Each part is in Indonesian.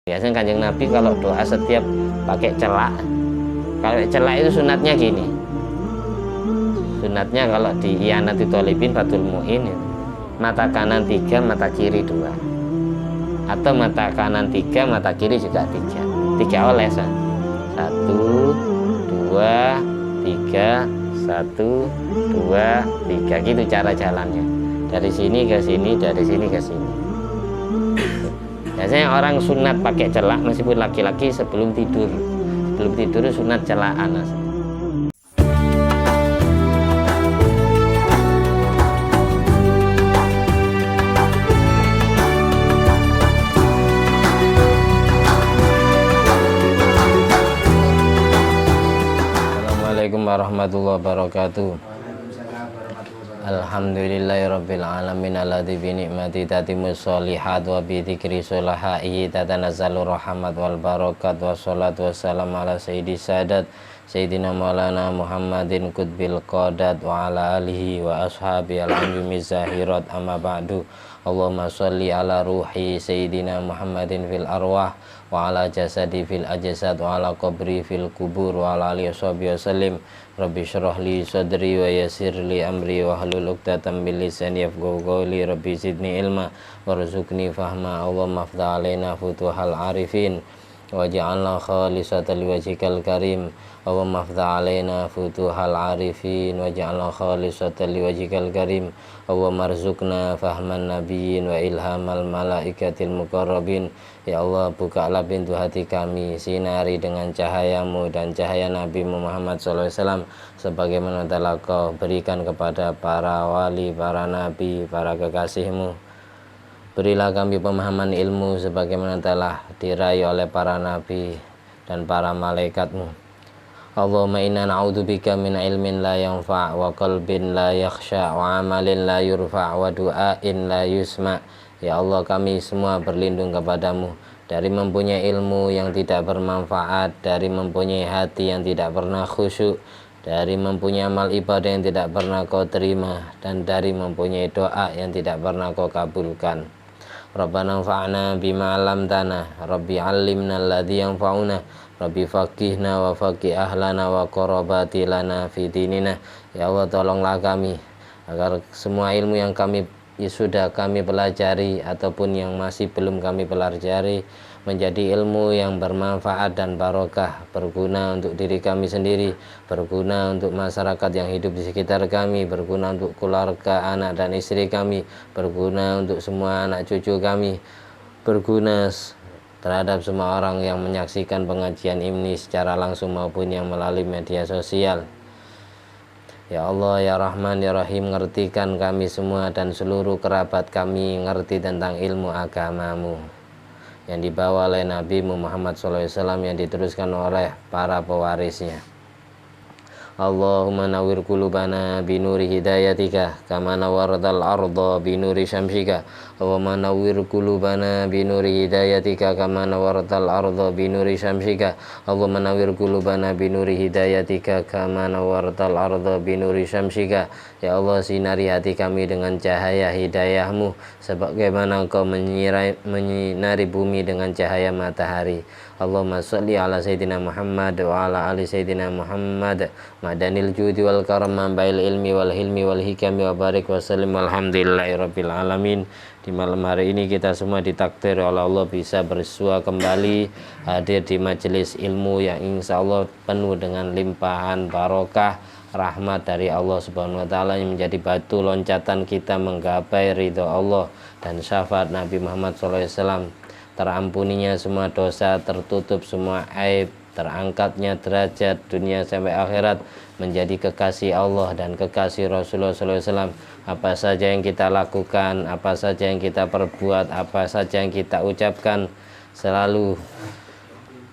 Biasanya Kanjeng Nabi kalau doa setiap pakai celak. Kalau celak itu sunatnya gini. Sunatnya kalau di Iyanati Tholibin Fathul Mu'in itu, mata kanan 3, mata kiri 2. Atau mata kanan 3, mata kiri juga 3. 3 olesan. 1, 2, 3, 1, 2, 3. Gitu cara jalannya. Dari sini ke sini, dari sini ke sini. Biasanya orang sunat pakai celak meskipun laki-laki sebelum tidur. Sebelum tidur sunat celaan. Assalamualaikum warahmatullahi wabarakatuh. Alhamdulillahirabbil alamin alladzi bi ni'mati tatimmus sholihat wa bi dzikri sholahai tatanazzalu rahmat wal barakat wassalatu wassalamu ala sayyidis sadat sayyidina maulana Muhammadin qutbil qadat wa ala alihi wa ashabi al-anjumi zahirat amma ba'du. Allahumma sholli ala ruhi sayyidina Muhammadin fil arwah wa ala jasadi fil ajsad wa ala qabri fil kubur wa ala alihi wasallim. Rabbi syrah li sadri wa yassir li amri wa hlul 'uqdatam min lisani yafqahu qawli. Rabbi zidni ilma warzuqni fahma. Allahumma ftah alaina futuhal arifin waj'alna khalisatan liwajhikal karim. Allahumma ftah alaina futuhal arifin waj'alna khalisatan liwajhikal karim. Allahumma arzuqna fahman nabiyyin wa ilhamal malaikatil muqarrabin. Ya Allah, bukalah pintu hati kami, sinari dengan cahayamu dan cahaya Nabi Muhammad SAW, sebagaimana telah Kau berikan kepada para wali, para nabi, para kekasihmu. Berilah kami pemahaman ilmu sebagaimana telah diraih oleh para nabi dan para malaikatmu. Allahumma inna na'udzubika min ilmin la yanfa' wa qalbin la yakhsha wa amalin la yurfa' wa du'ain la yusma'. Ya Allah, kami semua berlindung kepadamu dari mempunyai ilmu yang tidak bermanfaat, dari mempunyai hati yang tidak pernah khusyuk, dari mempunyai amal ibadah yang tidak pernah Kau terima, dan dari mempunyai doa yang tidak pernah Kau kabulkan. Rabbana fa'na bima 'allamtana, Rabbi 'allimna alladzi yanfa'una, Rabbi faqihna wa faqih ahlana wa qarabati lana fi dinina. Ya Allah, tolonglah kami agar semua ilmu yang sudah kami pelajari ataupun yang masih belum kami pelajari menjadi ilmu yang bermanfaat dan barokah, berguna untuk diri kami sendiri, berguna untuk masyarakat yang hidup di sekitar kami, berguna untuk keluarga, anak dan istri kami, berguna untuk semua anak cucu kami, berguna terhadap semua orang yang menyaksikan pengajian ini secara langsung maupun yang melalui media sosial. Ya Allah, ya Rahman, ya Rahim, ngertikan kami semua dan seluruh kerabat kami ngerti tentang ilmu agamamu yang dibawa oleh Nabi Muhammad SAW, yang diteruskan oleh para pewarisnya. Allahumma nawwir qulubana binuri hidayatika kama nawwaratal arda binuri syamsika. Allahumma nawwir qulubana binuri hidayatika kama nawwaratal arda binuri syamsika. Allahumma nawwir qulubana binuri hidayatika kama nawwaratal arda binuri syamsika. Ya Allah, sinari hati kami dengan cahaya hidayahmu sebagaimana Engkau menyinari bumi dengan cahaya matahari. Allahumma sholli ala sayyidina Muhammad wa ala ali sayyidina Muhammad madanil judi wal karam bail ilmi wal hilmi wal hikami wa barik wa sallim alhamdulillahi rabbil alamin. Di malam hari ini kita semua ditakdir oleh Allah bisa bersua kembali hadir di majelis ilmu yang insya Allah penuh dengan limpahan barokah rahmat dari Allah Subhanahu wa taala, yang menjadi batu loncatan kita menggapai ridho Allah dan syafaat Nabi Muhammad SAW. Terampuninya semua dosa, tertutup semua aib, terangkatnya derajat dunia sampai akhirat menjadi kekasih Allah dan kekasih Rasulullah SAW. Apa saja yang kita lakukan, apa saja yang kita perbuat, apa saja yang kita ucapkan, selalu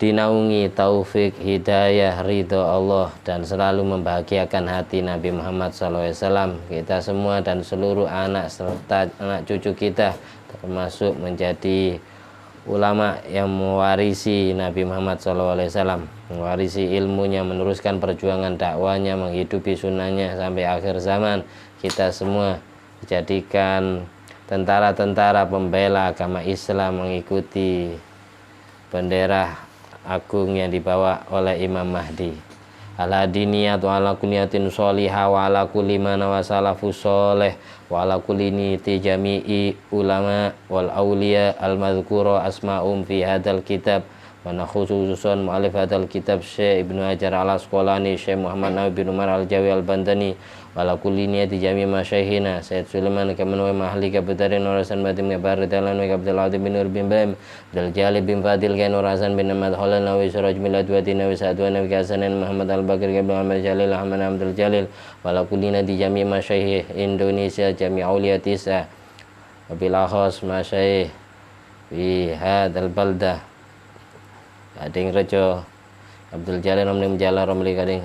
dinaungi taufik, hidayah, ridho Allah, dan selalu membahagiakan hati Nabi Muhammad SAW. Kita semua dan seluruh anak serta anak cucu kita termasuk menjadi ulama yang mewarisi Nabi Muhammad SAW, mewarisi ilmunya, meneruskan perjuangan dakwanya, menghidupi sunnahnya sampai akhir zaman. Kita semua dijadikan tentara-tentara pembela agama Islam, mengikuti bendera agung yang dibawa oleh Imam Mahdi. Ala diniyat wa ala kuniyatin sholihah wa ala kulli man wa salafus sholih wa ala kulli niti jami'i ulama wal awliya al madhkura asma'um fi hadal kitab wa nakhususun mu'alif hadal kitab Syekh Ibnu Hajar al Asqalani, Syekh Muhammad Nawawi bin Umar al Jawi al Bandani wa ala kulli niyati jami'i masyaihina Sayyid Sulaiman kaman wa mahli kabdarin urasan batim kabar dalan wa kabdal adim bin nur bin baim dal jali bin fadil kain urasan bin Ahmad Holal Nawawi suraj milad wa dinawi sadwa nawi kasanan Muhammad al Bakir bin Ahmad Jalil Ahmad Abdul Jalil wa ala kulli niyati jami'i masyaih Indonesia jami' auliya tisa wa bil akhas masyaih fi hadal baldah kading rejo Abdul Jalil namni menjala romli kading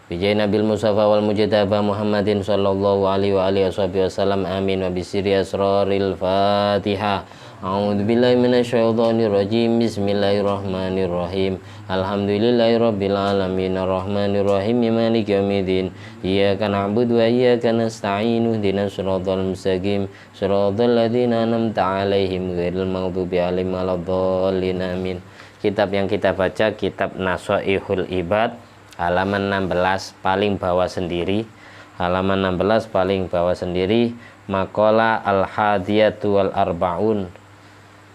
bijai Nabil Mustafa wal Mujtaba Muhammadin sallallahu alaihi wa alihi wasallam amin wa bisiri asraril Fatihah. A'udzu billahi minasyaitonir rajim. Bismillahirrahmanirrahim. Alhamdulillahirabbil alamin arrahmanir rahim maliki yaumiddin. Iyyaka na'budu wa iyyaka nasta'in ihdinas siratal mustaqim siratal ladzina an'amta 'alaihim ghairil maghdubi 'alaihim waladdallin amin. Kitab yang kita baca kitab Nasaihul Ibad halaman 16 paling bawah sendiri, halaman 16 paling bawah sendiri, maqalah al-hadiyatu wal arbaun,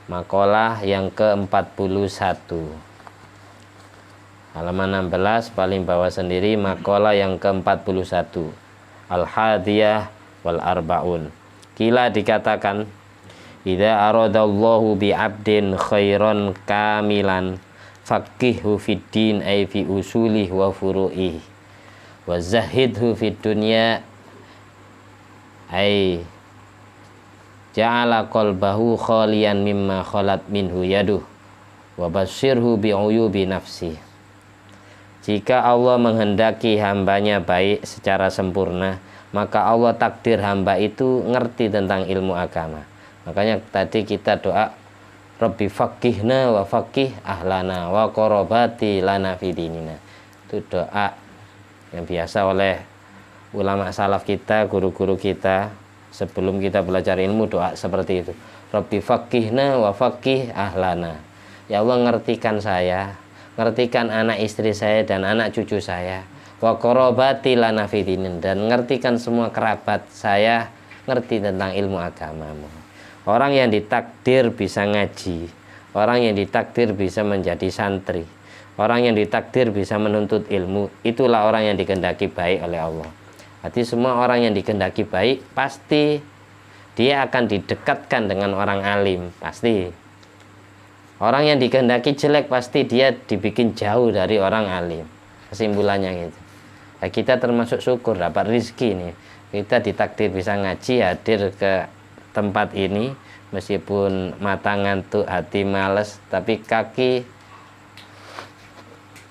maqalah yang ke-41, halaman 16 paling bawah sendiri, maqalah yang ke-41, al-hadiyah wal arbaun. Kila dikatakan, idza aradallahu bi 'abdin khairan kamilan faqihhu fid din ay fi usulih wa furu'ih wa zahidhu fid dunya ay ja'ala qalbahu khalian mimma khalat minhu yaduh wa basyirhu bi uyubi nafsi. Jika Allah menghendaki hambanya baik secara sempurna, maka Allah takdir hamba itu ngerti tentang ilmu agama. Makanya tadi kita doa Rabbi faqihna wa faqih ahlana wa qarabati lana fi dinina. Itu doa yang biasa oleh ulama salaf kita, guru-guru kita sebelum kita belajar ilmu, doa seperti itu. Rabbi faqihna wa faqih ahlana. Ya Allah, ngertikan saya, ngertikan anak istri saya dan anak cucu saya. Wa qarabati lana fi dinina, dan ngertikan semua kerabat saya ngerti tentang ilmu agamamu. Orang yang ditakdir bisa ngaji, orang yang ditakdir bisa menjadi santri, orang yang ditakdir bisa menuntut ilmu, itulah orang yang dikehendaki baik oleh Allah. Arti semua orang yang dikehendaki baik pasti dia akan didekatkan dengan orang alim, pasti. Orang yang dikehendaki jelek pasti dia dibikin jauh dari orang alim. Kesimpulannya gitu. Nah, kita termasuk syukur dapat rezeki nih. Kita ditakdir bisa ngaji, hadir ke tempat ini, meskipun mata ngantuk, hati males, tapi kaki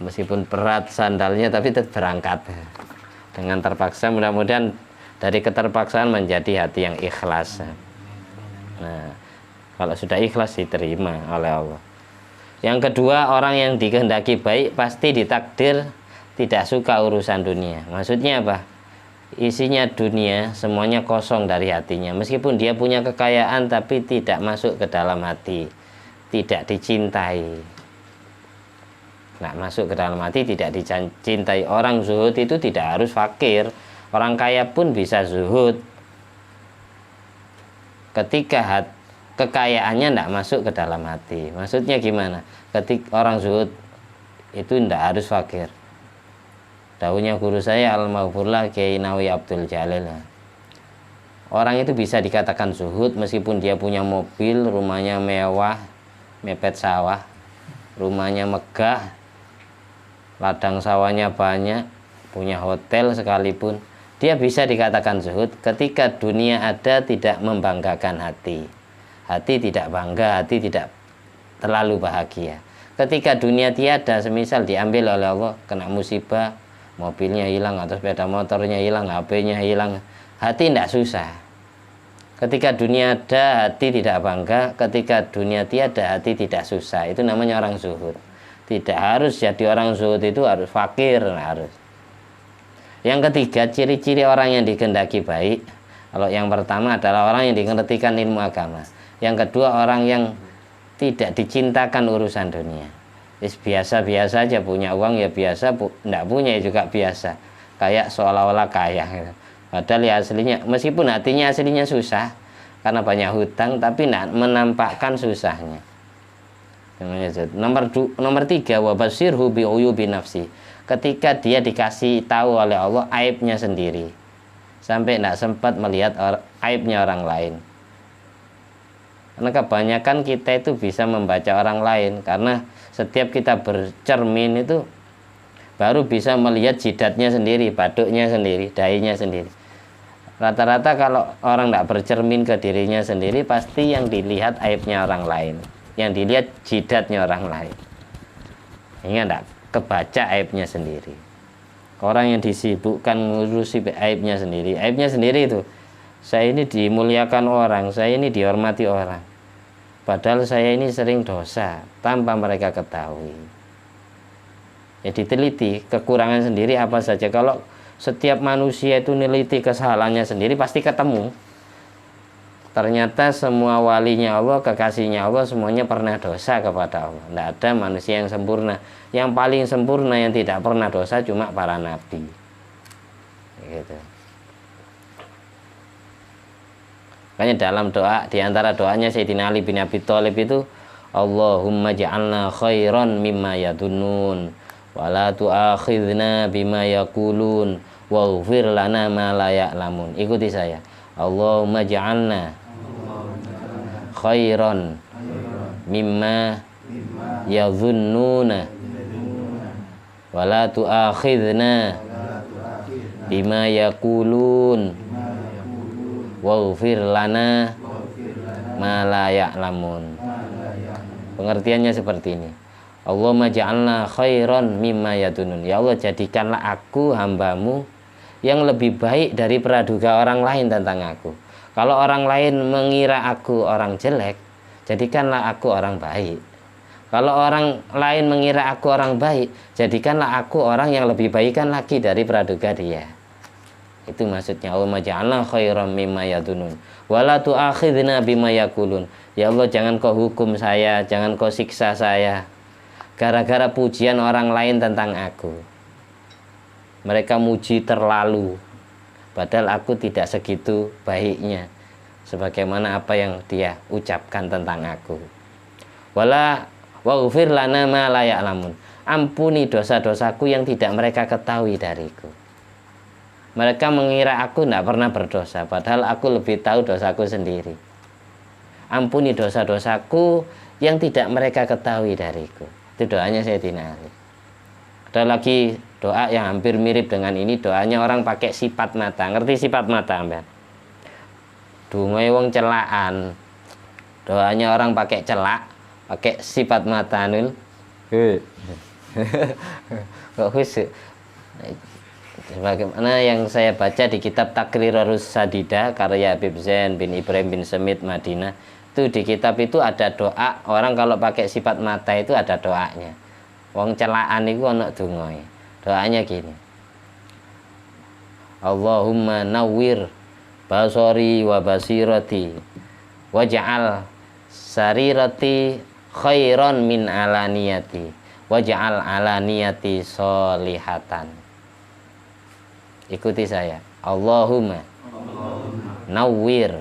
meskipun berat sandalnya tapi tetap berangkat dengan terpaksa. Mudah-mudahan dari keterpaksaan menjadi hati yang ikhlas. Nah, kalau sudah ikhlas diterima oleh Allah. Yang kedua, orang yang dikehendaki baik pasti ditakdir tidak suka urusan dunia. Maksudnya apa? Isinya dunia, semuanya kosong dari hatinya. Meskipun dia punya kekayaan tapi tidak masuk ke dalam hati, tidak dicintai. Nah, masuk ke dalam hati, tidak dicintai. Orang zuhud itu tidak harus fakir. Orang kaya pun bisa zuhud ketika kekayaannya tidak masuk ke dalam hati. Maksudnya gimana? Ketika orang zuhud itu tidak harus fakir. Daunnya guru saya Al-Maghfurlah Kiai Nawawi Abdul Jalil. Orang itu bisa dikatakan zuhud meskipun dia punya mobil, rumahnya mewah, mepet sawah, rumahnya megah, ladang sawahnya banyak, punya hotel sekalipun. Dia bisa dikatakan zuhud ketika dunia ada tidak membanggakan hati. Hati tidak bangga, hati tidak terlalu bahagia. Ketika dunia tiada, semisal diambil oleh Allah, kena musibah, mobilnya hilang atau sepeda motornya hilang, HP-nya hilang, hati tidak susah. Ketika dunia ada, hati tidak bangga. Ketika dunia tiada, hati tidak susah. Itu namanya orang zuhud. Tidak harus jadi orang zuhud itu harus fakir, harus. Yang ketiga, ciri-ciri orang yang dikehendaki baik. Kalau yang pertama adalah orang yang mengertikan ilmu agama. Yang kedua, orang yang tidak dicintakan urusan dunia. Biasa-biasa aja, punya uang ya biasa, enggak punya ya juga biasa. Kayak seolah-olah kaya gitu. Padahal ya aslinya, meskipun hatinya aslinya susah karena banyak hutang, tapi enggak menampakkan susahnya. Nomor 3, wabasirhu bi'uyubi nafsi. Ketika dia dikasih tahu oleh Allah aibnya sendiri, sampai enggak sempat melihat aibnya orang lain. Karena kebanyakan kita itu bisa membaca orang lain, karena setiap kita bercermin itu baru bisa melihat jidatnya sendiri, baduknya sendiri, dahinya sendiri. Rata-rata kalau orang tidak bercermin ke dirinya sendiri, pasti yang dilihat aibnya orang lain, yang dilihat jidatnya orang lain. Hingga tidak kebaca aibnya sendiri. Orang yang disibukkan ngurusi aibnya sendiri itu, saya ini dimuliakan orang, saya ini dihormati orang, padahal saya ini sering dosa tanpa mereka ketahui. Ya diteliti kekurangan sendiri apa saja. Kalau setiap manusia itu neliti kesalahannya sendiri, pasti ketemu. Ternyata semua walinya Allah, kekasihnya Allah, semuanya pernah dosa kepada Allah. Tidak ada manusia yang sempurna. Yang paling sempurna yang tidak pernah dosa cuma para nabi. Gitu. Makanya dalam doa, diantara doanya Sayyidina Ali bin Abi Thalib itu, Allahumma ja'alna khairan mimma yadunnun, wala tu'akhidna bima yaqulun, waghfir lana ma la ya'lamun. Ikuti saya. Allahumma ja'alna khairan mimma yadhunnuna, wala tu'akhidna bima yaqulun, waghfir lana ma la ya'lamun. Pengertiannya seperti ini. Allahumma ja'alna khairan mimma yadunun. Ya Allah, jadikanlah aku hambamu yang lebih baik dari praduga orang lain tentang aku. Kalau orang lain mengira aku orang jelek, jadikanlah aku orang baik. Kalau orang lain mengira aku orang baik, jadikanlah aku orang yang lebih baikan lagi dari praduga dia. Itu maksudnya. Allahumma ja'alna khairan mimma yadunun, wala tu'akhidna bima yaqulun. Ya Allah, jangan kau hukum saya, jangan kau siksa saya gara-gara pujian orang lain tentang aku. Mereka muji terlalu, padahal aku tidak segitu baiknya sebagaimana apa yang dia ucapkan tentang aku. Wala waghfir lana ma la ya'lamun. Ampuni dosa-dosaku yang tidak mereka ketahui dariku. Mereka mengira aku tidak pernah berdosa, padahal aku lebih tahu dosaku sendiri. Ampuni dosa-dosaku yang tidak mereka ketahui dariku. Itu doanya Sayyidina Ali. Ada lagi doa yang hampir mirip dengan ini, doanya orang pakai sifat mata. Ngerti sifat mata, Mbak? Dungoe wong celaan. Doanya orang pakai celak, pakai sifat mata nul. Kok khusyuk. Sebagaimana yang saya baca di kitab Takrirurus Sadida karya Habib Zain bin Ibrahim bin Semit Madinah, itu di kitab itu ada doa orang kalau pakai sifat mata itu ada doanya. Wong celaan itu ana dongoe. Doanya gini. Allahumma nawwir basari wa basirati waj'al sarirati khairan min alaniyati waj'al alaniyati solihatan. Ikuti saya. Allahumma nawwir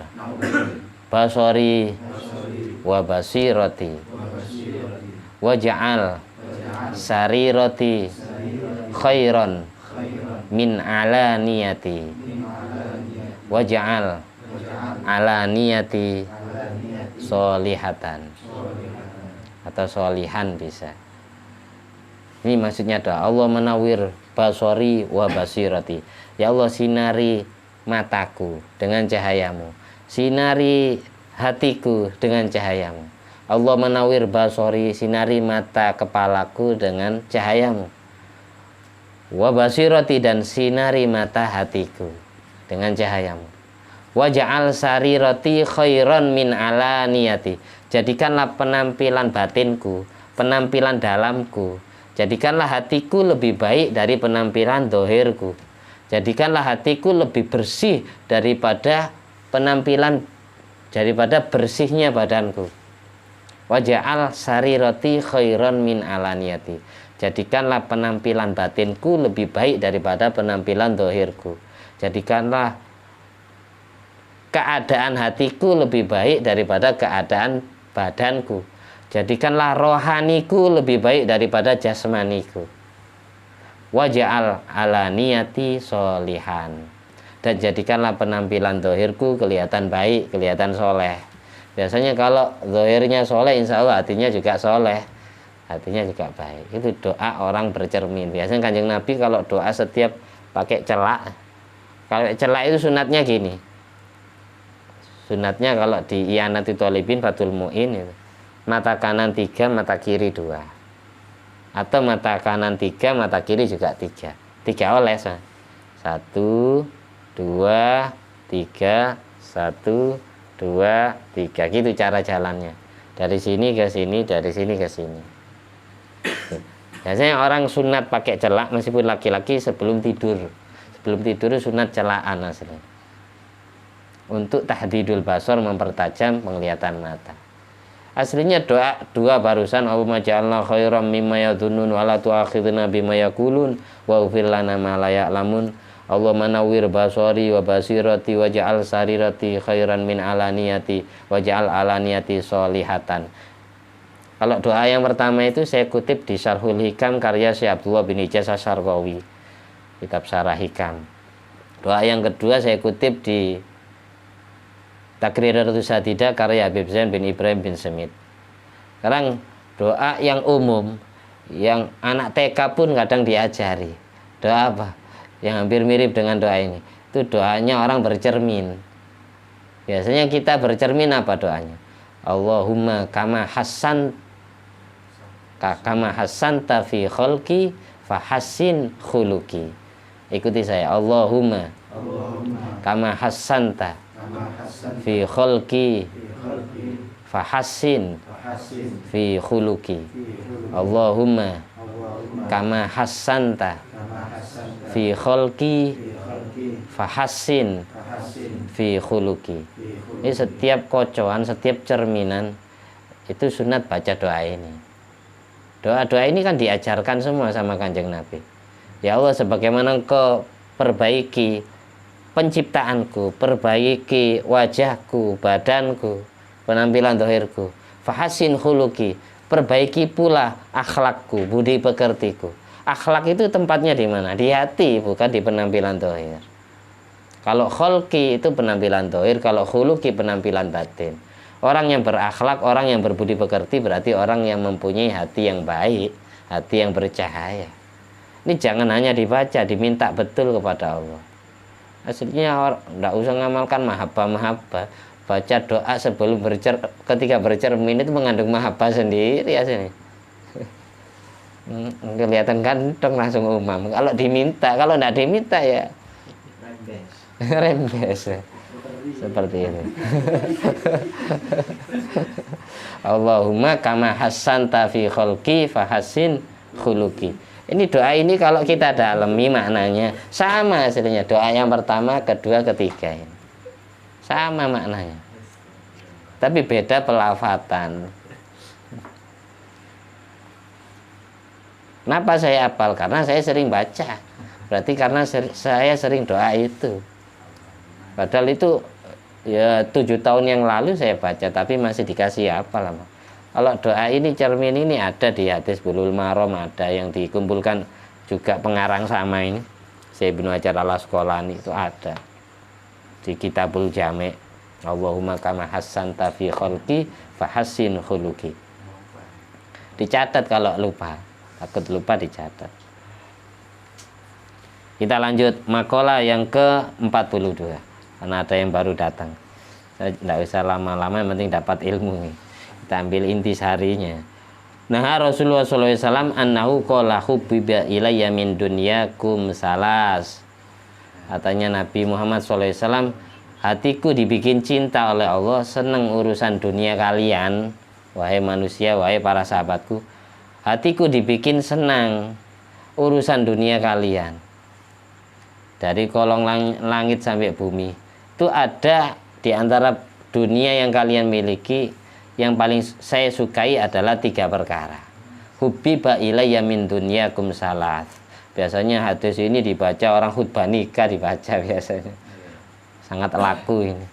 basari wa basirati waj'al sarirati khairan min alaniyati waj'al alaniyati solihatan, atau solihan bisa. Ini maksudnya doa Allah menawir basori wa basirati. Ya Allah, sinari mataku dengan cahayamu, sinari hatiku dengan cahayamu. Allah menawir basori, sinari mata kepalaku dengan cahayamu. Wa basirati, dan sinari mata hatiku dengan cahayamu. Waja'al sarirati khairan min alaniyati. Jadikanlah penampilan batinku, penampilan dalamku, jadikanlah hatiku lebih baik dari penampilan dohirku. Jadikanlah hatiku lebih bersih daripada penampilan, daripada bersihnya badanku. Waja'al sarirati khairan min alaniyati. Jadikanlah penampilan batinku lebih baik daripada penampilan dohirku. Jadikanlah keadaan hatiku lebih baik daripada keadaan badanku. Jadikanlah rohaniku lebih baik daripada jasmaniku. Waja'al alaniyati solihan. Dan jadikanlah penampilan dohirku kelihatan baik, kelihatan soleh. Biasanya kalau dohirnya soleh, insya Allah hatinya juga soleh, hatinya juga baik. Itu doa orang bercermin. Biasanya Kanjeng Nabi kalau doa setiap pakai celak. Kalau celak itu sunatnya gini. Sunatnya kalau di I'anatul Thalibin Fathul Mu'in itu, mata kanan 3, mata kiri 2. Atau mata kanan 3, mata kiri juga 3. 3 oles. 1, 2, 3, 1, 2, 3. Gitu cara jalannya. Dari sini ke sini, dari sini ke sini. Biasanya orang sunat pakai celak meskipun laki-laki sebelum tidur. Sebelum tidur sunat celaan aslinya. Untuk tahdidul basar, mempertajam penglihatan mata. Aslinya doa dua barusan, Allahumma ja'alna khairam mimma yadhunnun wa la tu'akhidna bima yaqulun wa ufir lana ma la ya'lamun. Allahumma nawwir basari wa basirati wa ja'al sarirati khairan min alaniyati wa ja'al alaniyati solihatan. Kalau doa yang pertama itu saya kutip di Syarhul Hikam karya Syekh Abdullah bin Ijaz Asy-Syarqawi, kitab Syarah Hikam. Doa yang kedua saya kutip di Takriratus Sadidah karya Habib Zain bin Ibrahim bin Semit. Sekarang doa yang umum, yang anak TK pun kadang diajari. Doa apa? Yang hampir mirip dengan doa ini. Itu doanya orang bercermin. Biasanya kita bercermin apa doanya? Allahumma kama hassanta fi khalqi fahassin khuluqi. Ikuti saya. Allahumma kama hassanta fi khalqi fahassin fi khuluqi. Allahumma kama hassanta fi khalqi fahassin fi khuluqi. Ini setiap kocoan, setiap cerminan itu sunat baca doa ini. Doa-doa ini kan diajarkan semua sama Kanjeng Nabi. Ya Allah, sebagaimana Engkau perbaiki penciptaanku, perbaiki wajahku, badanku, penampilan zahirku, fahassin khuluqi, perbaiki pula akhlakku, budi pekertiku. Akhlak itu tempatnya di mana? Di hati, bukan di penampilan zahir. Kalau kholqi itu penampilan zahir, kalau khuluqi penampilan batin. Orang yang berakhlak, orang yang berbudi pekerti berarti orang yang mempunyai hati yang baik, hati yang bercahaya. Ini jangan hanya dibaca, diminta betul kepada Allah. Aslinya tidak usah ngamalkan mahabbah. Baca doa sebelum ketika bercermin itu mengandung mahabbah sendiri aslinya. Kelihatan ganteng langsung umam. Kalau diminta, kalau tidak diminta ya rembes. Seperti itu. Allahumma kama hassanta fi khalqi fahassin khuluqi. Ini doa ini kalau kita dalami maknanya sama aslinya. Doa yang pertama, kedua, ketiga ini sama maknanya. Tapi beda pelafatan. Kenapa saya hafal? Karena saya sering baca. Berarti karena saya sering doa itu. Padahal itu ya 7 tahun yang lalu saya baca, tapi masih dikasih hafal lama. Kalau doa ini cermin ini ada di hadis Bulughul Maram, ada yang dikumpulkan juga pengarang sama ini Syekh Ibnu Hajar Al-Asqalani, itu ada di Kitabul Jami'. Allahumma kama hassanta fi khalqi fahassin khuluqi. Dicatat kalau lupa, takut lupa dicatat. Kita lanjut makalah yang ke-42 karena ada yang baru datang. Saya tidak usah lama-lama, yang penting dapat ilmu nih. Kita ambil intisarinya. Nah, Rasulullah SAW annahu qala hubbiba ilayya min dunyakum salas. Katanya Nabi Muhammad SAW, hatiku dibikin cinta oleh Allah, senang urusan dunia kalian, wahai manusia, wahai para sahabatku. Hatiku dibikin senang urusan dunia kalian. Dari kolong langit sampai bumi, itu ada di antara dunia yang kalian miliki yang paling saya sukai adalah 3 perkara. Hubbiba ilayya min dunyakum salat. Biasanya hadis ini dibaca orang khutbah nikah, dibaca biasanya. Sangat laku ini.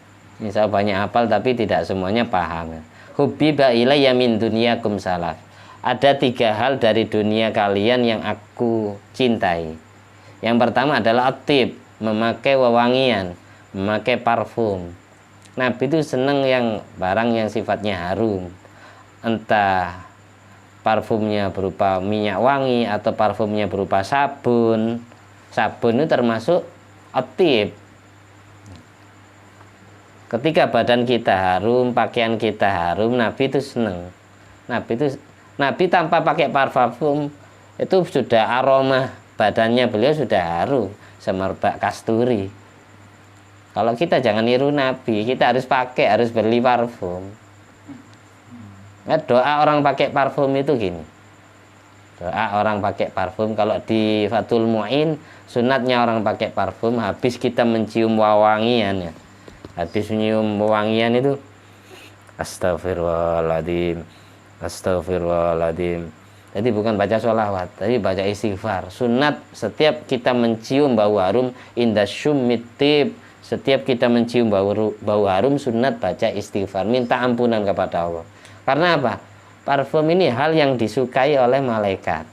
Ini saya banyak hafal tapi tidak semuanya paham. Hubbiba ilayya min dunyakum salat. Ada 3 hal dari dunia kalian yang aku cintai. Yang pertama adalah atib, memakai wewangian, memakai parfum. Nabi itu senang yang barang yang sifatnya harum, entah parfumnya berupa minyak wangi atau parfumnya berupa sabun. Sabun itu termasuk atib. Ketika badan kita harum, pakaian kita harum, Nabi itu senang. Nabi tanpa pakai parfum itu sudah aroma badannya beliau sudah harum, semerbak kasturi. Kalau kita jangan niru Nabi, kita harus beli parfum. Nah, doa orang pakai parfum itu gini. Doa orang pakai parfum, kalau di Fathul Mu'in, sunatnya orang pakai parfum, habis kita mencium wewangian ya. Habis mencium wewangian itu, astagfirullahaladzim, astagfirullahaladzim. Jadi bukan baca sholawat, tapi baca istighfar. Sunat setiap kita mencium bau harum, indah syummitib, setiap kita mencium bau harum, sunat baca istighfar, minta ampunan kepada Allah. Karena apa? Parfum ini hal yang disukai oleh malaikat.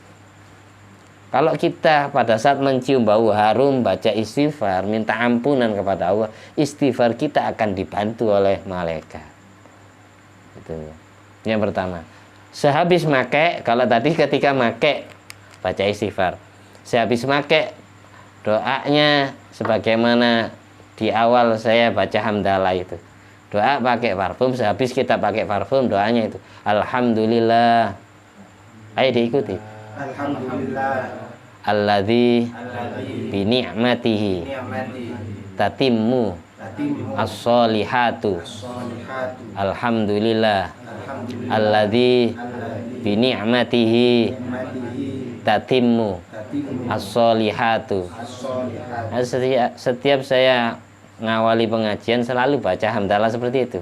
Kalau kita pada saat mencium bau harum, baca istighfar, minta ampunan kepada Allah, istighfar kita akan dibantu oleh malaikat. Itu yang pertama. Sehabis make, kalau tadi ketika make baca istighfar, sehabis make doanya sebagaimana di awal saya baca hamdalah itu. Doa pakai parfum, sehabis kita pakai parfum doanya itu alhamdulillah. Ayo diikuti. Alhamdulillah Alladzi bi ni'matihi tatimmu as-solihatu. Alhamdulillah alladzi bi ni'matihi tatimmu as-solihatu. Setiap saya ngawali pengajian selalu baca hamdalah seperti itu.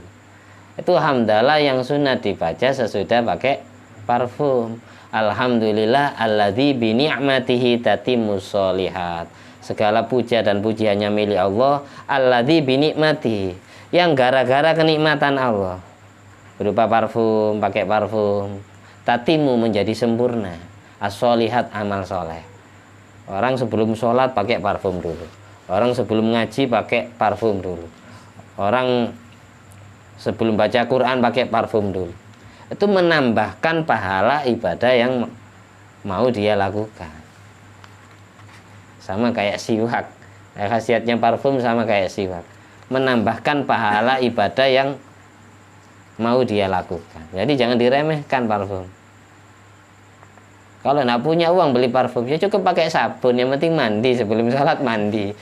Itu hamdalah yang sunat dibaca sesudah pakai parfum. Alhamdulillah alladzi bi ni'matihi tatimmus sholihat. Segala puja dan pujiannya milik Allah, alladzi bi ni'matihi, yang gara-gara kenikmatan Allah berupa parfum, pakai parfum, tatimu menjadi sempurna as-sholihat, amal soleh. Orang sebelum sholat pakai parfum dulu, orang sebelum ngaji pakai parfum dulu, orang sebelum baca Quran pakai parfum dulu. Itu menambahkan pahala ibadah yang mau dia lakukan. Sama kayak siwak. Khasiatnya parfum sama kayak siwak, menambahkan pahala ibadah yang mau dia lakukan. Jadi jangan diremehkan parfum. Kalau nggak punya uang beli parfum, ya cukup pakai sabun. Yang penting mandi, sebelum sholat mandi.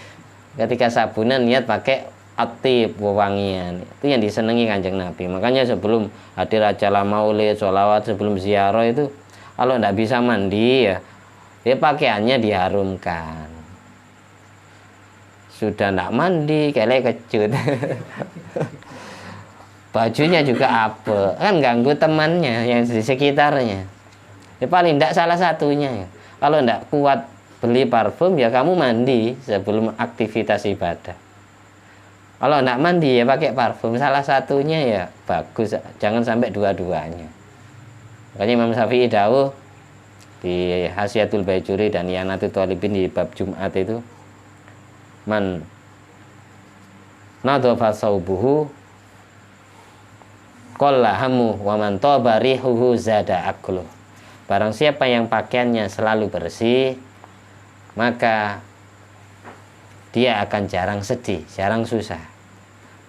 Ketika sabunan niat pakai atib, wewangian. Itu yang disenangi Kanjeng Nabi. Makanya sebelum hadir acara maulid, sholawat, sebelum ziarah itu, kalau nggak bisa mandi ya pakaiannya diharumkan. Sudah nggak mandi, kayak kecut. Bajunya juga apa, kan ganggu temannya yang di sekitarnya. Ya paling tidak salah satunya ya. Kalau tidak kuat beli parfum ya kamu mandi sebelum aktivitas ibadah. Kalau tidak mandi ya pakai parfum, salah satunya ya bagus, jangan sampai dua-duanya. Makanya Imam Syafi'i dawuh di Hasyiatul Baijuri dan Iyanatul Thalibin di bab Jumat itu, man nadhafa saubuhu qalla hamu wa man taba rihuhu zada akluh. Barang siapa yang pakaiannya selalu bersih, maka dia akan jarang sedih, jarang susah.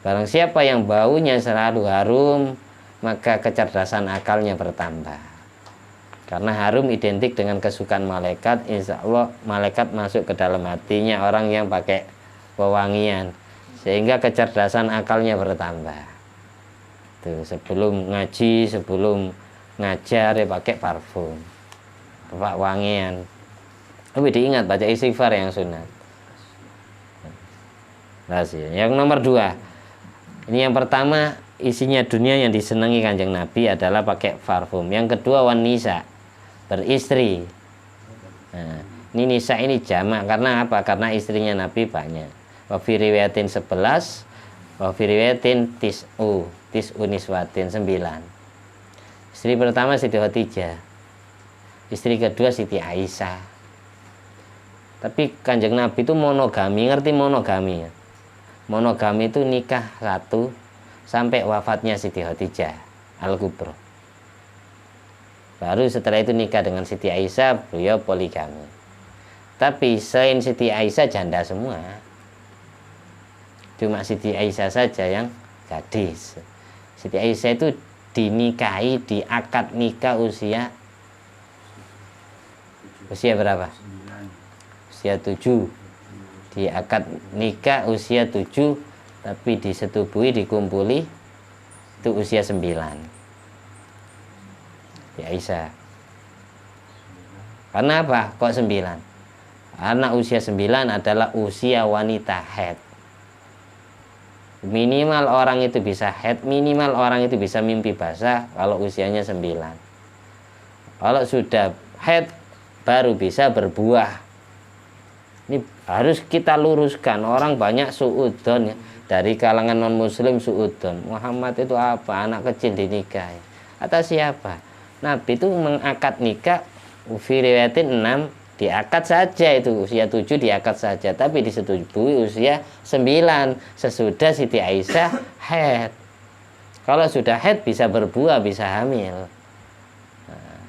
Barang siapa yang baunya selalu harum, maka kecerdasan akalnya bertambah. Karena harum identik dengan kesukaan malaikat, insya Allah malaikat masuk ke dalam hatinya orang yang pakai wewangian, sehingga kecerdasan akalnya bertambah. Tuh, sebelum ngaji, sebelum ngajar ya pakai parfum, pakai wangian. Tapi diingat baca istighfar yang sunat. Yang nomor 2, ini yang pertama isinya dunia yang disenangi Kanjeng Nabi adalah pakai parfum. Yang kedua wan nisa, beristri. Nah, ini nisa ini jamak karena apa? Karena istrinya Nabi banyak. Wa fi riwayatin 11, wa fi riwayatin tis'u niswatin 9. Istri pertama Siti Khadijah. Istri kedua Siti Aisyah. Tapi Kanjeng Nabi itu monogami, ngerti monogami ya? Monogami itu nikah satu sampai wafatnya Siti Khadijah Al-Kubra. Baru setelah itu nikah dengan Siti Aisyah, beliau poligami. Tapi selain Siti Aisyah janda semua. Cuma Siti Aisyah saja yang gadis. Siti Aisyah itu dinikahi di akad nikah usia berapa? Usia 7. Di akad nikah usia 7, tapi disetubuhi dikumpuli itu usia 9. Di Aisyah. Karena apa? Kok 9? Karena usia 9 adalah usia wanita haid. Minimal orang itu bisa haid, minimal orang itu bisa mimpi basah kalau usianya 9. Kalau sudah haid baru bisa berbuah. Ini harus kita luruskan. Orang banyak suudzon ya. Dari kalangan non muslim suudzon. Muhammad itu apa? Anak kecil dinikahi. Atas siapa? Nabi itu mengakad nikah fi riwayatin 6 diakad saja, itu usia 7 diakad saja, tapi disetujui usia 9 sesudah Siti Aisyah haid. Kalau sudah haid bisa berbuah, bisa hamil. Nah,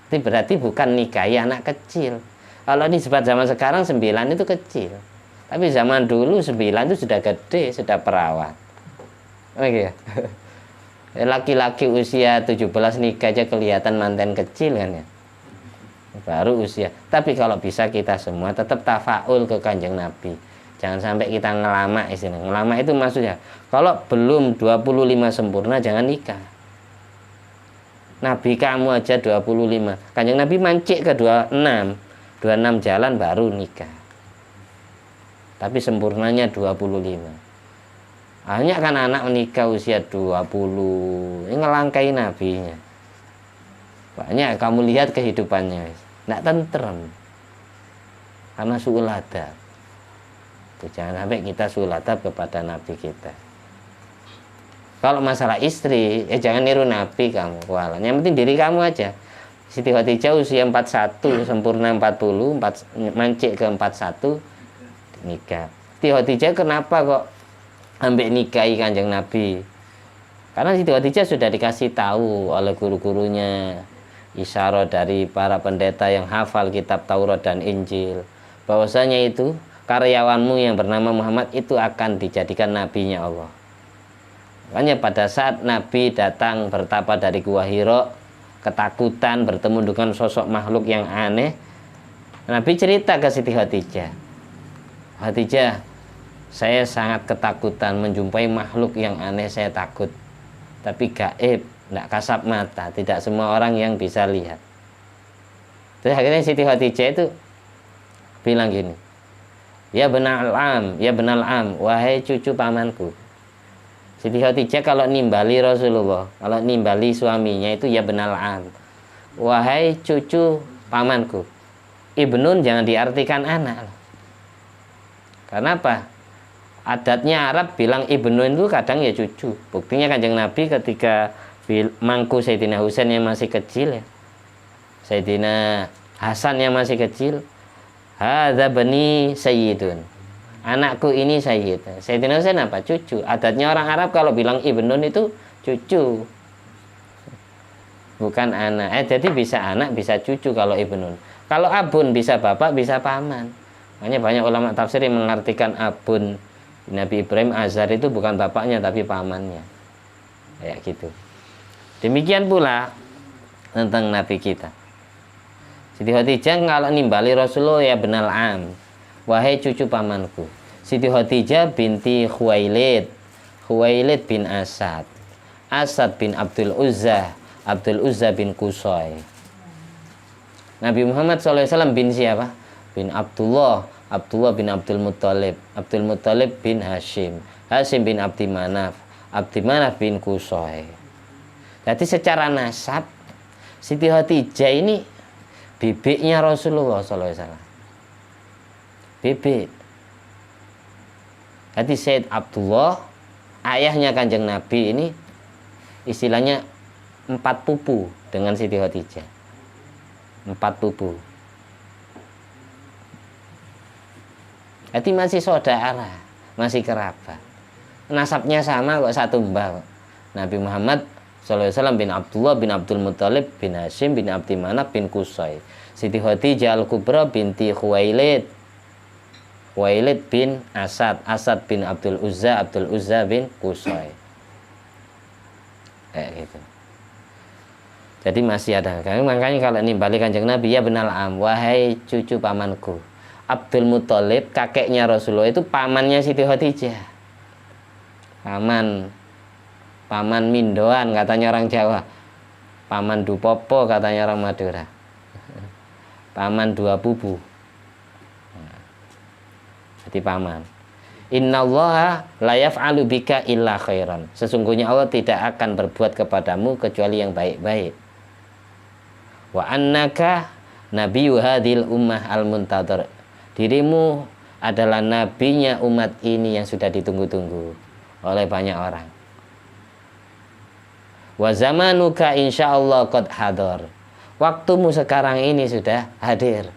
itu berarti bukan nikahi anak kecil. Kalau disebut zaman sekarang 9 itu kecil, tapi zaman dulu 9 itu sudah gede, sudah perawan. Oke. Laki-laki usia 17 nikah aja kelihatan manten kecil kan ya. Baru usia. Tapi kalau bisa kita semua tetap tafaul ke Kanjeng Nabi. Jangan sampai kita ngelama istilah. Ngelama itu maksudnya kalau belum 25 sempurna jangan nikah. Nabi kamu aja 25. Kanjeng Nabi mancik ke 26. 26 jalan baru nikah. Tapi sempurnanya 25. Hanya kan anak menikah usia 20. Ini ngelangkai nabinya. Banyak kamu lihat kehidupannya. Tidak tentrem karena su'ul adab. Jangan sampai kita su'ul adab kepada Nabi kita. Kalau masalah istri, jangan niru Nabi kamu. Yang penting diri kamu aja. Siti Khadijah usia 41, sempurna 40, mancik ke 41, nikah. Siti Khadijah kenapa kok ambek nikahi Kanjeng Nabi? Karena Siti Khadijah sudah dikasih tahu oleh guru-gurunya, isyarat dari para pendeta yang hafal kitab Taurat dan Injil, bahwasanya itu karyawanmu yang bernama Muhammad itu akan dijadikan nabinya Allah. Makanya pada saat Nabi datang bertapa dari Gua Hira, ketakutan bertemu dengan sosok makhluk yang aneh, Nabi cerita ke Siti Khadijah, Khadijah, saya sangat ketakutan menjumpai makhluk yang aneh, saya takut, tapi gaib, tidak kasat mata, tidak semua orang yang bisa lihat. Terus akhirnya Siti Khadijah itu bilang gini, ya benal am, wahai cucu pamanku. Siti Khadijah kalau nimbali Rasulullah, kalau nimbali suaminya itu ya benal am, wahai cucu pamanku. Ibnun jangan diartikan anak. Karena apa? Adatnya Arab bilang ibnun itu kadang ya cucu. Buktinya Kanjeng Nabi ketika mangku Sayyidina Husain yang masih kecil ya, Sayyidina Hasan yang masih kecil, hadza bani sayyidun, anakku ini sayyid. Sayyidina Husain apa? Cucu. Adatnya orang Arab kalau bilang ibnun itu cucu, bukan anak. Jadi bisa anak, bisa cucu kalau ibnun. Kalau abun bisa bapak, bisa paman. Makanya banyak ulama tafsir yang mengartikan abun Nabi Ibrahim Azhar itu bukan bapaknya tapi pamannya, kayak gitu. Demikian pula tentang Nabi kita. Siti Khadijah kalau nimbali Rasulullah ya benal am, wahai cucu pamanku. Siti Khadijah binti Khuwailid, Khuwailid bin Asad, Asad bin Abdul Uzza, Abdul Uzza bin Qusay. Nabi Muhammad SAW bin siapa? Bin Abdullah, Abdullah bin Abdul Muttalib, Abdul Muttalib bin Hashim, Hashim bin Abdi Manaf, Abdimanaf bin Qusay. Jadi secara nasab Siti Khadijah ini bibiknya Rasulullah SAW. Bibik. Jadi Said Abdullah, ayahnya Kanjeng Nabi ini istilahnya 4 pupu dengan Siti Khadijah. 4 pupu. Jadi masih saudara, masih kerabat. Nasabnya sama kok, satu mbah. Nabi Muhammad SAW bin Abdullah bin Abdul Muthalib bin Hashim bin Abdi Manaf bin Qusay. Siti Khadijah Al-Kubra binti Khuwailid. Khuwailid bin Asad. Asad bin Abdul Uzza. Abdul Uzza bin Qusay. Kayak gitu. Jadi masih ada. Makanya kalau nimbali Kanjeng Nabi, ya benal am, wahai cucu pamanku. Abdul Muthalib, kakeknya Rasulullah, itu pamannya Siti Khadijah. Paman Mindoan katanya orang Jawa. Paman Dupopo katanya orang Madura. Paman dua pupu. Jadi paman. Innallaha la yaf'alu bika illa khairan. Sesungguhnya Allah tidak akan berbuat kepadamu kecuali yang baik-baik. Wa annaka nabiyyu hadhil ummah al-muntadhir. Dirimu adalah nabinya umat ini yang sudah ditunggu-tunggu oleh banyak orang. Wa zamanuka insyaallah qad hadar. Waktumu sekarang ini sudah hadir.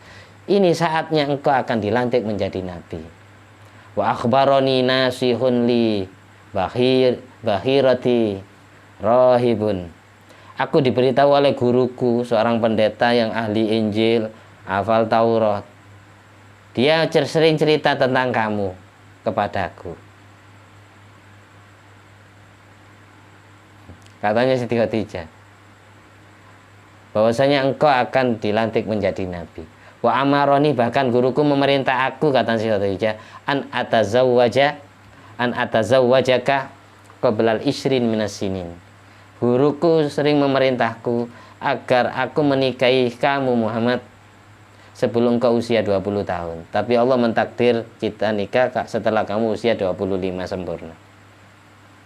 Ini saatnya engkau akan dilantik menjadi nabi. Wa akhbarani nasihun li bahirati rahibun. Aku diberitahu oleh guruku, seorang pendeta yang ahli Injil, hafal Taurat. Dia sering cerita tentang kamu kepadaku. Katanya Siti Khadijah, bahwasanya engkau akan dilantik menjadi nabi. Wa amaroni, bahkan guruku memerintah aku, kata Siti Khadijah, an atazawwajaka qablal isrin minas sinin. Guruku sering memerintahku agar aku menikahi kamu Muhammad sebelum kau usia 20 tahun. Tapi Allah mentakdir kita nikah setelah kamu usia 25 sempurna.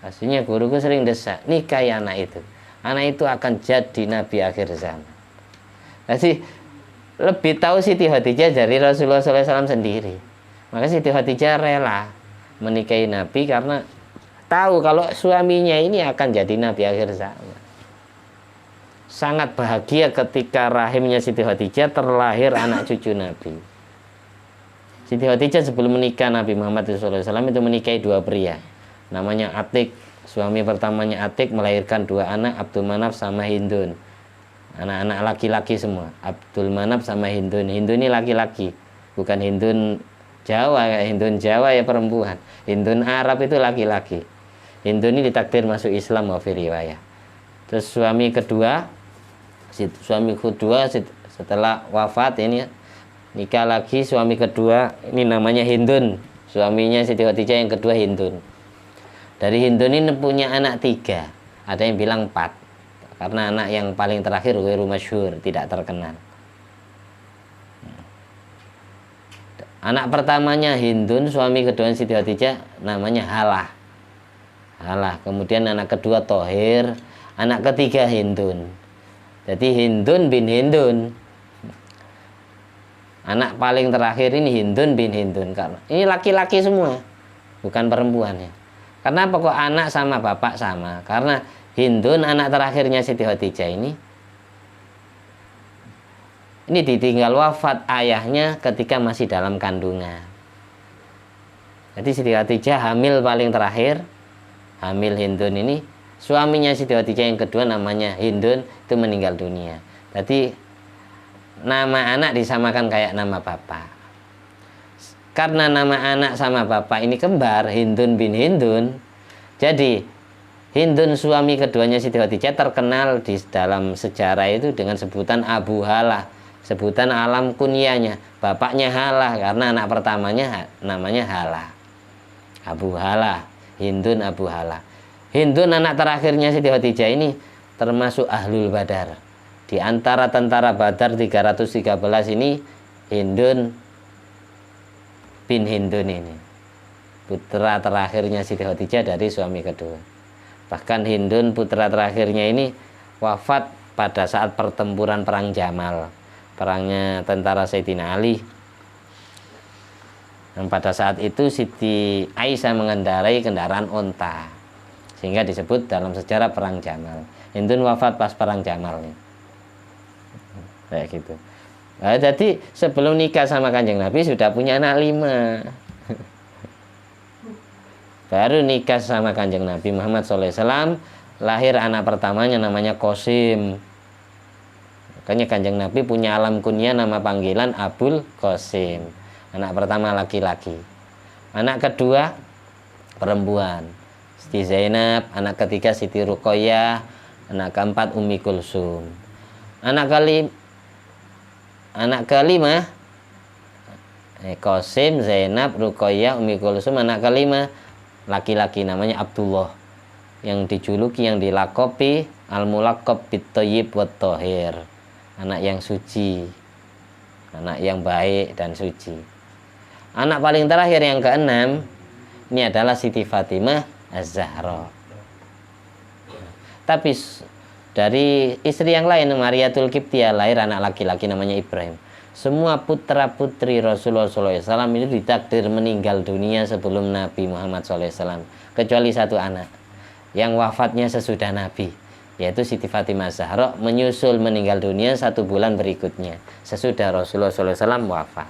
Aslinya guruku sering desak, nikahi anak itu. Anak itu akan jadi nabi akhir zaman. Jadi lebih tahu Siti Khadijah dari Rasulullah SAW sendiri. Maka Siti Khadijah rela menikahi nabi karena tahu kalau suaminya ini akan jadi nabi akhir zaman. Sangat bahagia ketika rahimnya Siti Khadijah terlahir anak cucu Nabi. Siti Khadijah sebelum menikah Nabi Muhammad SAW itu menikahi 2 pria. Namanya Atik. Suami pertamanya Atik melahirkan 2 anak, Abdul Manaf sama Hindun. Anak-anak laki-laki semua. Abdul Manaf sama Hindun. Hindun ini laki-laki, bukan Hindun Jawa. Hindun Jawa ya perempuan. Hindun Arab itu laki-laki. Hindun ini ditakdir masuk Islam wa fi riwayah. Terus suami kedua setelah wafat ini nikah lagi, suami kedua ini namanya Hindun. Suaminya Siti Khadijah yang kedua Hindun. Dari Hindun ini punya anak 3. Ada yang bilang 4. Karena anak yang paling terakhir ghairu masyhur, tidak terkenal. Anak pertamanya Hindun, suami kedua Siti Khadijah namanya Halah. Kemudian anak kedua Thohir, anak ketiga Hindun. Jadi Hindun bin Hindun. Anak paling terakhir ini Hindun bin Hindun. Karena ini laki-laki semua, bukan perempuan ya. Kenapa kok anak sama bapak sama? Karena Hindun anak terakhirnya Siti Khadijah ini ditinggal wafat ayahnya ketika masih dalam kandungan. Jadi Siti Khadijah hamil paling terakhir, hamil Hindun ini. Suaminya Siti Khadijah yang kedua namanya Hindun itu meninggal dunia. Jadi nama anak disamakan kayak nama bapak. Karena nama anak sama bapak ini kembar, Hindun bin Hindun. Jadi Hindun suami keduanya Siti Khadijah terkenal di dalam sejarah itu dengan sebutan Abu Halah. Sebutan alam kunyahnya. Bapaknya Halah karena anak pertamanya namanya Halah. Abu Halah, Hindun Abu Halah. Hindun anak terakhirnya Siti Khadijah ini termasuk Ahlul Badar. Di antara tentara Badar 313 ini Hindun bin Hindun ini putra terakhirnya Siti Khadijah dari suami kedua. Bahkan Hindun putra terakhirnya ini wafat pada saat pertempuran perang Jamal, perangnya tentara Sayyidina Ali. Dan pada saat itu Siti Aisyah mengendarai kendaraan onta, sehingga disebut dalam sejarah perang Jamal. Hindun wafat pas perang Jamal nih. Kayak gitu. Nah, jadi sebelum nikah sama Kanjeng Nabi sudah punya anak 5. Baru nikah sama Kanjeng Nabi Muhammad SAW, lahir anak pertamanya namanya Qasim. Makanya Kanjeng Nabi punya alam kunyah nama panggilan Abul Qasim. Anak pertama laki-laki. Anak kedua perempuan, Siti Zainab. Anak ketiga Siti Ruqayyah. Anak keempat Ummi Kulsum. Anak kelima Qasim, Zainab, Ruqayyah, Ummi Kulsum. Anak kelima laki-laki namanya Abdullah, yang dijuluki, yang dilakopi Al-Mulaqab bit-Thayyib wat-Thahir, anak yang suci, anak yang baik dan suci. Anak paling terakhir yang keenam ini adalah Siti Fatimah Az-Zahra. Tapi dari istri yang lain, Mariatul Qibtiyah, lahir anak laki-laki namanya Ibrahim. Semua putra putri Rasulullah SAW ini ditakdir meninggal dunia sebelum Nabi Muhammad SAW, kecuali satu anak yang wafatnya sesudah Nabi, yaitu Siti Fatimah Zahra, menyusul meninggal dunia 1 bulan berikutnya sesudah Rasulullah SAW wafat.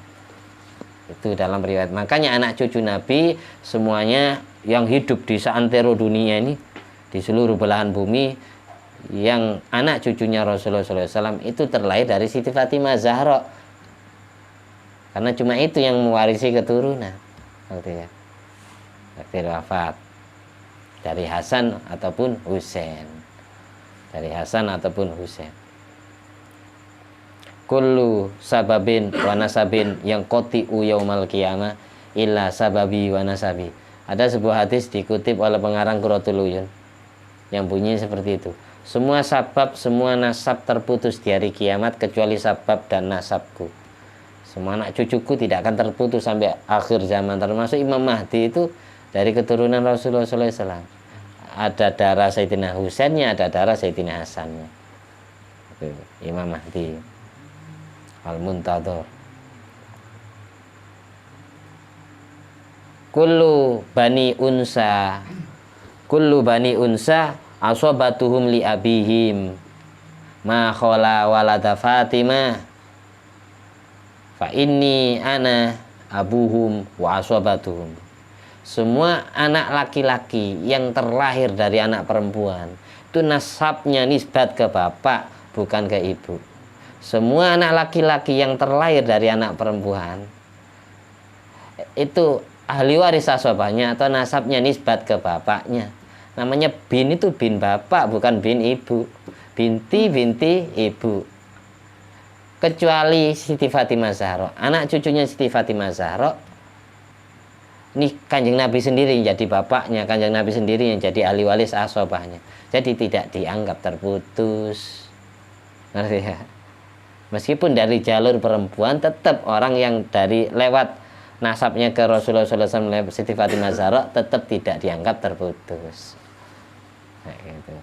Itu dalam riwayat. Makanya anak cucu Nabi semuanya yang hidup di seantero dunia ini, di seluruh belahan bumi, yang anak cucunya Rasulullah SAW itu terlahir dari Siti Fatimah Zahra, karena cuma itu yang mewarisi keturunan. Artinya takdir wafat dari Hasan ataupun Husain, dari Hasan ataupun Husain. Kullu sababin wa nasabin yang qati'u yaumal qiyamah illa sababi wa nasabi. Ada sebuah hadis dikutip oleh pengarang Qurratul Uyun yang bunyi seperti itu. Semua sabab, semua nasab terputus di hari kiamat kecuali sabab dan nasabku. Semua anak cucuku tidak akan terputus sampai akhir zaman. Termasuk Imam Mahdi itu dari keturunan Rasulullah SAW. Ada darah Sayyidina Husainnya, ada darah Sayyidina Hasannya. Itu Imam Mahdi Al-Muntadhar. Kullu bani unsa asabatuhum li abihim ma khala walada Fatimah fa inni ana abuhum wa asabatuhum. Semua anak laki-laki yang terlahir dari anak perempuan itu nasabnya nisbat ke bapak, bukan ke ibu. Semua anak laki-laki yang terlahir dari anak perempuan itu ahli waris asabahnya atau nasabnya nisbat ke bapaknya. Namanya bin itu bin bapak, bukan bin ibu. Binti ibu. Kecuali Siti Fatimah Zahra, anak cucunya Siti Fatimah Zahra, ini Kanjeng Nabi sendiri yang jadi bapaknya, Kanjeng Nabi sendiri yang jadi ahli waris asabahnya. Jadi tidak dianggap terputus. Ngerti ya? Meskipun dari jalur perempuan, tetap orang yang dari lewat nasabnya ke Rasulullah SAW, Siti Fatimah Zahra, tetap tidak dianggap terputus. Nah, gitu.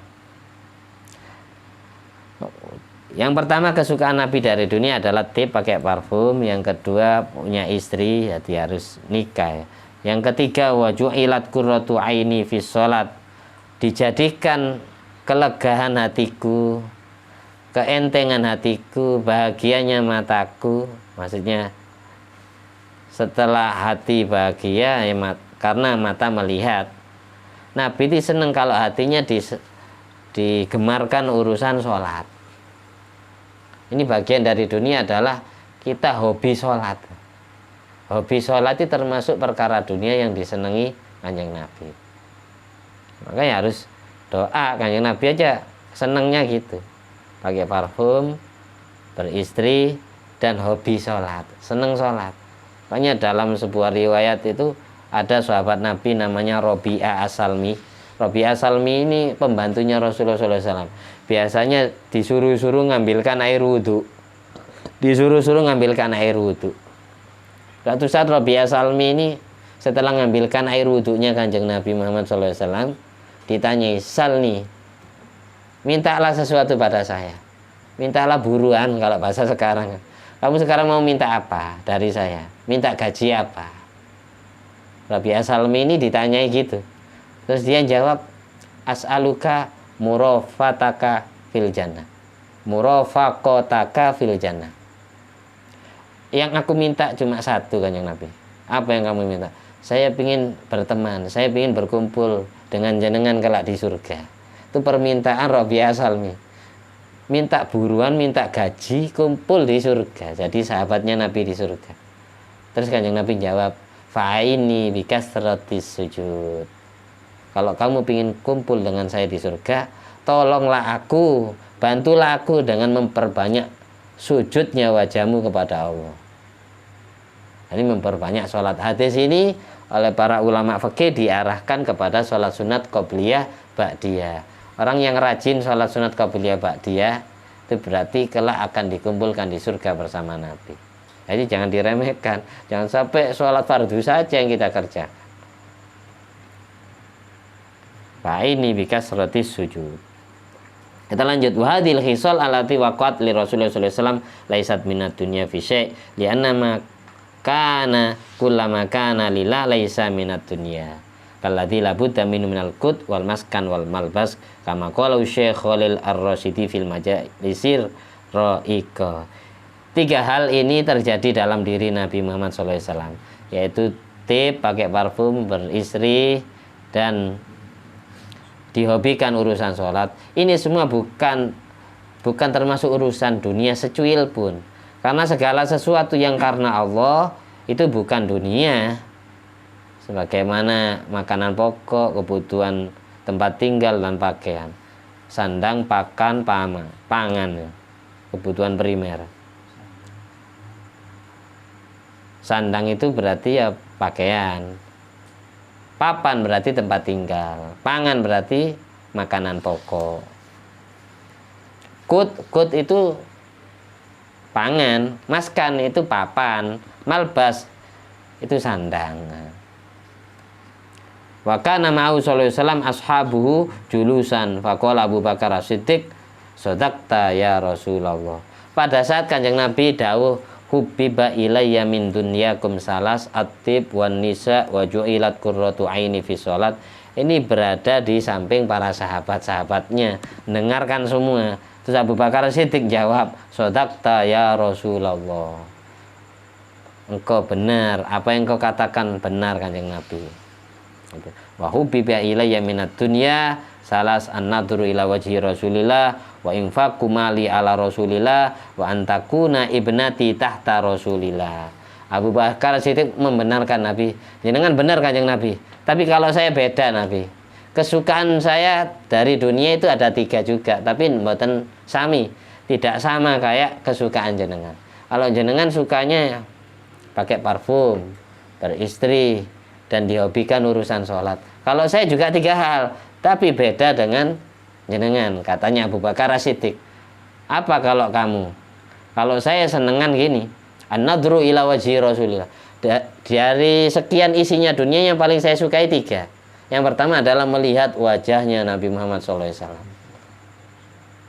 Yang pertama, kesukaan Nabi dari dunia adalah tip, pakai parfum. Yang kedua, punya istri, jadi harus nikah. Yang ketiga, waju'ilat qurratu aini fi sholat, dijadikan kelegaan hatiku, keentengan hatiku, bahagianya mataku. Maksudnya setelah hati bahagia ya, karena mata melihat. Nabi itu senang kalau hatinya digemarkan urusan sholat. Ini bagian dari dunia adalah kita hobi sholat. Hobi sholat itu termasuk perkara dunia yang disenangi Kanjeng Nabi. Makanya harus doa. Kanjeng Nabi aja senangnya gitu, pakai parfum, beristri, dan hobi sholat, seneng sholat. Makanya dalam sebuah riwayat itu ada sahabat Nabi namanya Robi'ah As-Salmi. Robi'ah As-Salmi ini pembantunya Rasulullah SAW. Biasanya disuruh-suruh ngambilkan air wudhu. Suatu saat Robi'ah As-Salmi ini setelah ngambilkan air wudhunya Kanjeng Nabi Muhammad SAW, ditanyai salni, mintalah sesuatu pada saya, mintalah buruan kalau bahasa sekarang. Kamu sekarang mau minta apa dari saya? Minta gaji apa? Rabi'ah Salmi ini ditanyai gitu. Terus dia jawab, as'aluka murafataka fil jannah. Murafaqataka fil jannah. Yang aku minta cuma satu, Kanjeng Nabi. Apa yang kamu minta? Saya ingin berteman, saya ingin berkumpul dengan jenengan kelak di surga. Itu permintaan Rabi'ah Salmi. Minta buruan, minta gaji, kumpul di surga. Jadi sahabatnya Nabi di surga. Terus Kanjeng Nabi jawab, fa'ini bikasratis sujud. Kalau kamu ingin kumpul dengan saya di surga, tolonglah aku, bantulah aku dengan memperbanyak sujudnya wajahmu kepada Allah. Ini memperbanyak sholat. Hadis ini oleh para ulama fikih diarahkan kepada sholat sunat qobliyah ba'diyah. Orang yang rajin sholat sunat qabliyah ba'diyah itu berarti kelak akan dikumpulkan di surga bersama Nabi. Jadi jangan diremehkan, jangan sampai sholat fardu saja yang kita kerjakan. Fa ini bikasrati sujud. Kita lanjut. Wa hadhil khisal allati waqat li Rasulullah sallallahu alaihi wasallam laisat minad dunya fi syai' li anna ma kana kullama kana lillah laisa minad dunya. Kalladzi la budda minal qut wal maskan wal malbas kama qala Syekh Khalil Ar-Rasyidi fil majalisir ra'iqa. 3 hal ini terjadi dalam diri Nabi Muhammad SAW, yaitu tip, pakai parfum, beristri, dan dihobikan urusan sholat. Ini semua bukan termasuk urusan dunia secuil pun, karena segala sesuatu yang karena Allah itu bukan dunia. Sebagaimana makanan pokok, kebutuhan tempat tinggal dan pakaian, sandang, pakan, pangan, kebutuhan primer. Sandang itu berarti ya pakaian, papan berarti tempat tinggal, pangan berarti makanan pokok. Kut itu pangan, maskan itu papan, malbas itu sandang. Wa kana ma'u sallallahu alaihi wasallam ashabuhu julusan faqala Abu Bakar As-Siddiq sadaqta ya Rasulullah. Pada saat Kanjeng Nabi dawuh hubbiba ilayya min dunyakum salas at-tib wan nisa wa ju'ilat qurratu aini fi shalat. Ini berada di samping para sahabat-sahabatnya, mendengarkan semua. Terus Abu Bakar As-Siddiq jawab, sadaqta ya Rasulullah. Engkau benar, apa yang kau katakan benar Kanjeng Nabi. Wa hubbiba ilayya minad dunya salas an-nadru ila wajhi Rasulillah wa infaqu mali ala Rasulillah wa antakuna ibnati tahta Rasulillah. Abu Bakar Siddiq membenarkan Nabi. Jangan benar Kanjeng Nabi. Tapi kalau saya beda Nabi. Kesukaan saya dari dunia itu ada 3 juga, tapi mboten sami. Tidak sama kayak kesukaan jenengan. Kalau jenengan sukanya pakai parfum, beristri, dan dihobikan urusan sholat. Kalau saya juga 3 hal, tapi beda dengan jenengan, katanya Abu Bakar As-Siddiq. Apa kalau kamu? Kalau saya senengan gini, an-nadru ila wajhi Rasulillah. Dari sekian isinya dunia yang paling saya sukai 3. Yang pertama adalah melihat wajahnya Nabi Muhammad SAW.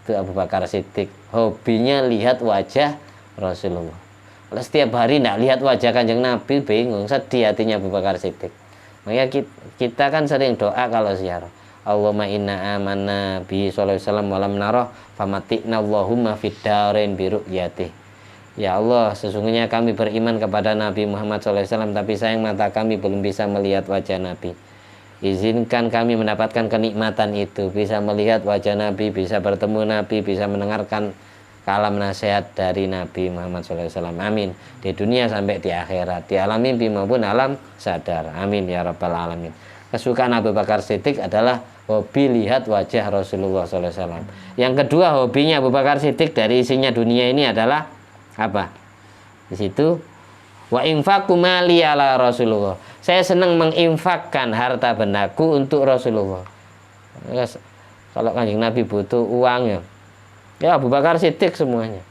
Itu Abu Bakar As-Siddiq. Hobinya lihat wajah Rasulullah. Kalau setiap hari tidak lihat wajah Kanjeng Nabi, bingung, sedih hatinya Abu Bakar Siddiq. Makanya kita kan sering doa kalau ziarah. Allahumma inna amanna bi sallallahu alaihi wasallam wa lam narah famatikna Allahumma fid darain bi ru'yatih. Ya Allah, sesungguhnya kami beriman kepada Nabi Muhammad SAW, tapi sayang mata kami belum bisa melihat wajah Nabi. Izinkan kami mendapatkan kenikmatan itu, bisa melihat wajah Nabi, bisa bertemu Nabi, bisa mendengarkan kalam nasihat dari Nabi Muhammad SAW. Amin. Di dunia sampai di akhirat, di alam mimpi maupun alam sadar. Amin ya rabbal alamin. Kesukaan Abu Bakar Siddiq adalah hobi lihat wajah Rasulullah SAW. Yang kedua, hobinya Abu Bakar Siddiq dari isinya dunia ini adalah apa? Di situ wa infaqu mali ala Rasulullah. Saya senang menginfakkan harta bendaku untuk Rasulullah. Kalau Kanjeng Nabi butuh uang ya Abu Bakar Siddiq semuanya.